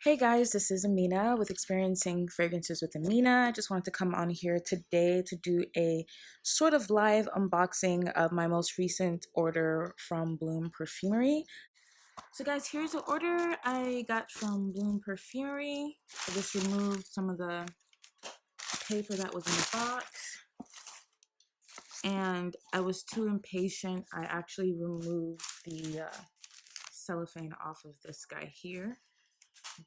Hey guys, this is Amina with Experiencing Fragrances with Amina. I just wanted to come on here today to do a sort of live unboxing of my most recent order from Bloom Perfumery. So guys, here's the order I got from Bloom Perfumery. I just removed some of the paper that was in the box and I was too impatient. I actually removed the cellophane off of this guy here.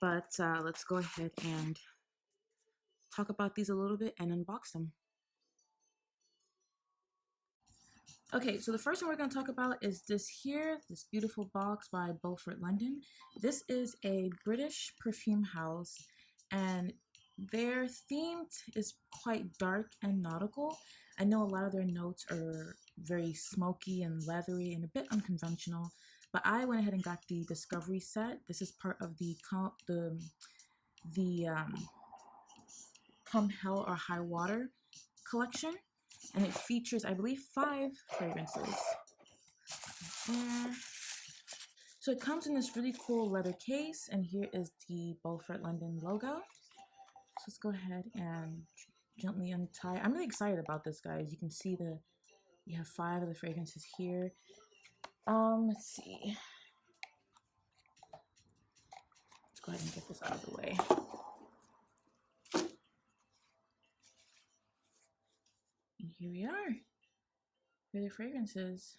But let's go ahead and talk about these a little bit and unbox them. Okay, so the first one we're going to talk about is this here, this beautiful box by Beaufort London. This is a British perfume house and their theme is quite dark and nautical. I know a lot of their notes are very smoky and leathery and a bit unconventional, but I went ahead and got the Discovery Set. This is part of the Come Hell or High Water collection, and it features, I believe, 5 fragrances. So it comes in this really cool leather case, and here is the Beaufort London logo. So let's go ahead and gently untie. I'm really excited about this, guys. You can see you have 5 of the fragrances here. Let's see. Let's go ahead and get this out of the way. And here we are. Here are the fragrances.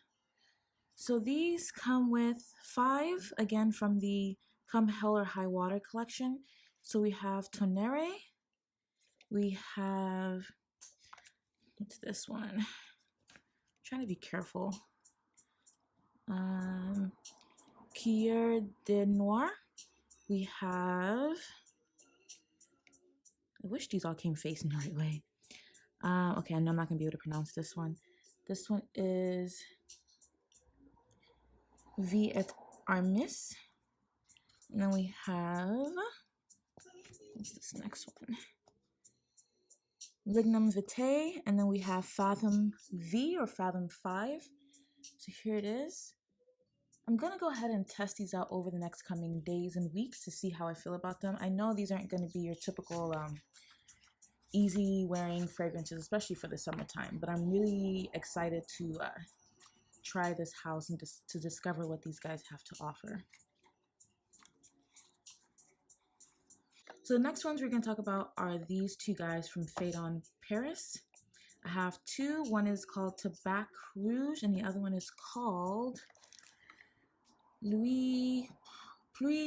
So these come with 5, again, from the Come Hell or High Water collection. So we have Tonnerre, we have, what's this one? I'm trying to be careful. Cuir de Noir. We have, I wish these all came facing the right way. Okay, I know I'm not going to be able to pronounce this one. This one is Vie et Armis. And then we have, what's this next one? Lignum Vitae, and then we have Fathom V or Fathom 5. So here it is. I'm gonna go ahead and test these out over the next coming days and weeks to see how I feel about them. I know these aren't gonna be your typical easy wearing fragrances, especially for the summertime, but I'm really excited to try this house and to discover what these guys have to offer. So the next ones we're going to talk about are these 2 guys from Phaedon, Paris. I have 2. One is called Tabac Rouge and the other one is called Pluie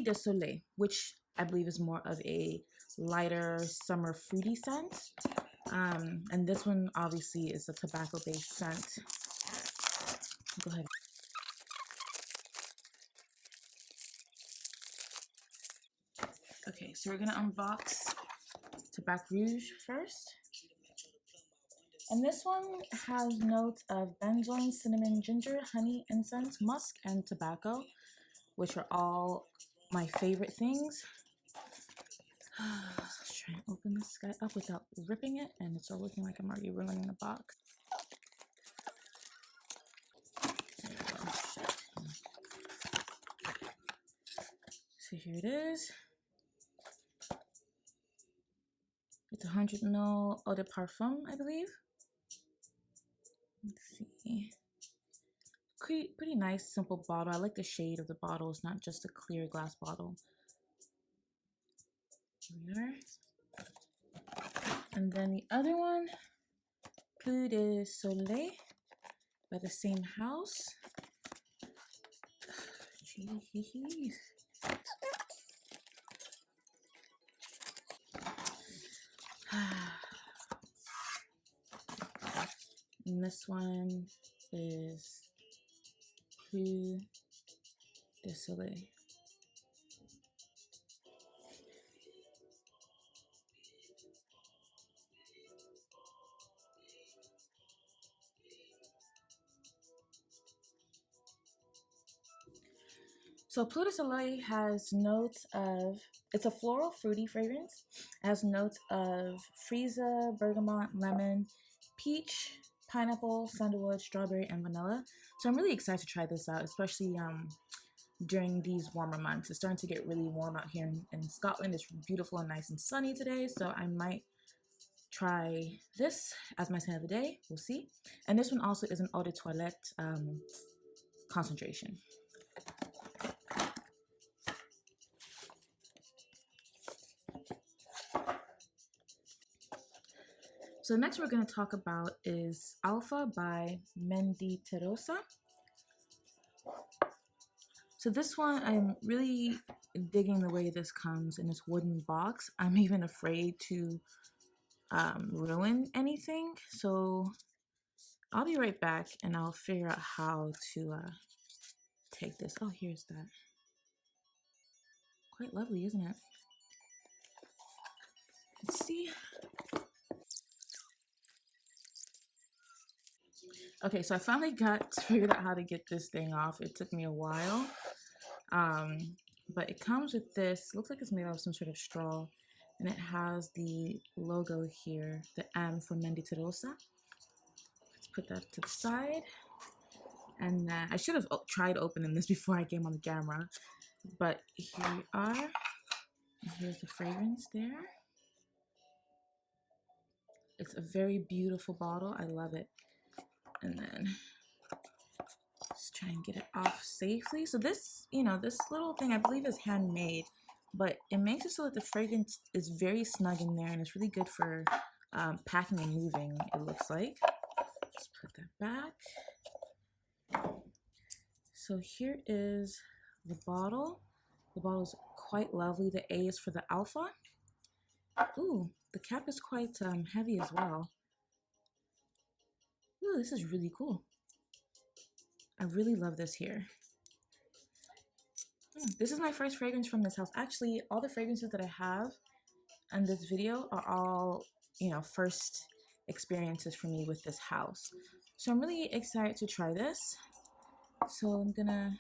de Soleil, which I believe is more of a lighter summer fruity scent. And this one obviously is a tobacco-based scent. Go ahead. Okay, so we're gonna unbox Tabac Rouge first. And this one has notes of benzoin, cinnamon, ginger, honey, incense, musk, and tobacco, which are all my favorite things. Let's try and open this guy up without ripping it, and it's all looking like I'm already ruining the box. There we go. So here it is. It's 100 ml eau de parfum, I believe. Let's see. Pretty nice, simple bottle. I like the shade of the bottle. It's not just a clear glass bottle. Here we are. And then the other one, Pluie de Soleil, by the same house. Jeez. And this one is Pluie de Soleil. So Pluie de Soleil has notes of, it's a floral fruity fragrance. It has notes of freesia, bergamot, lemon, peach, pineapple, sandalwood, strawberry, and vanilla. So I'm really excited to try this out, especially during these warmer months. It's starting to get really warm out here in Scotland. It's beautiful and nice and sunny today, so I might try this as my scent of the day. We'll see. And this one also is an eau de toilette concentration. So next we're going to talk about is Alfa by Mendittorosa. So this one, I'm really digging the way this comes in this wooden box. I'm even afraid to ruin anything. So I'll be right back and I'll figure out how to take this. Oh, here's that. Quite lovely, isn't it? Let's see. Okay, so I finally figured out how to get this thing off. It took me a while. But it comes with this, looks like it's made out of some sort of straw, and it has the logo here, the M for Mendittorosa. Let's put that to the side. And then I should have tried opening this before I came on the camera, but here we are. And here's the fragrance there. It's a very beautiful bottle. I love it. And then let's try and get it off safely. So this, this little thing I believe is handmade, but it makes it so that the fragrance is very snug in there, and it's really good for packing and moving, it looks like. Let's put that back. So here is the bottle. The bottle is quite lovely. The A is for the Alfa. Ooh, the cap is quite heavy as well. Ooh, this is really cool. I really love this here. This is my first fragrance from this house. Actually, all the fragrances that I have in this video are all, first experiences for me with this house. So I'm really excited to try this. So I'm gonna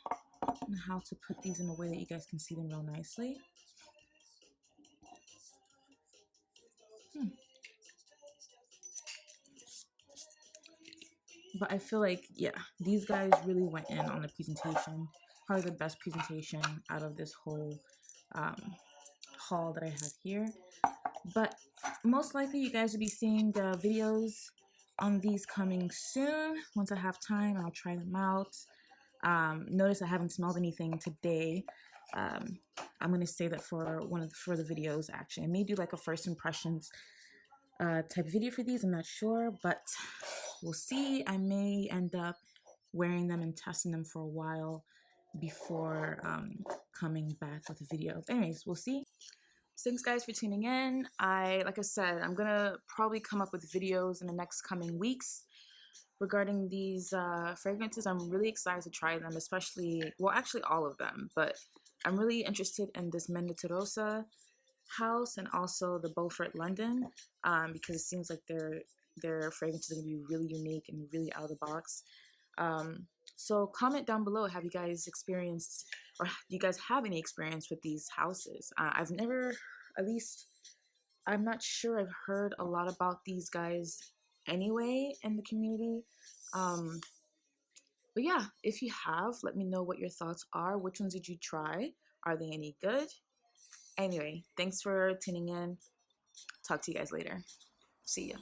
know how to put these in a way that you guys can see them real nicely. But I feel like, yeah, these guys really went in on the presentation. Probably the best presentation out of this whole haul that I have here. But most likely you guys will be seeing the videos on these coming soon. Once I have time, I'll try them out. Notice I haven't smelled anything today. I'm going to say that for the videos, actually. I may do like a first impressions type of video for these. I'm not sure, but we'll see. I may end up wearing them and testing them for a while before coming back with a video. But anyways, we'll see. Thanks guys for tuning in. Like I said, I'm gonna probably come up with videos in the next coming weeks regarding these fragrances. I'm really excited to try them, especially, well, actually all of them, but I'm really interested in this Mendittorosa house and also the Beaufort London because it seems like their fragrances are gonna be really unique and really out of the box. So comment down below, have you guys experienced, or do you guys have any experience with these houses? I've never, at least, I'm not sure I've heard a lot about these guys anyway in the community. But yeah, if you have, let me know what your thoughts are. Which ones did you try? Are they any good? Anyway, thanks for tuning in. Talk to you guys later. See ya.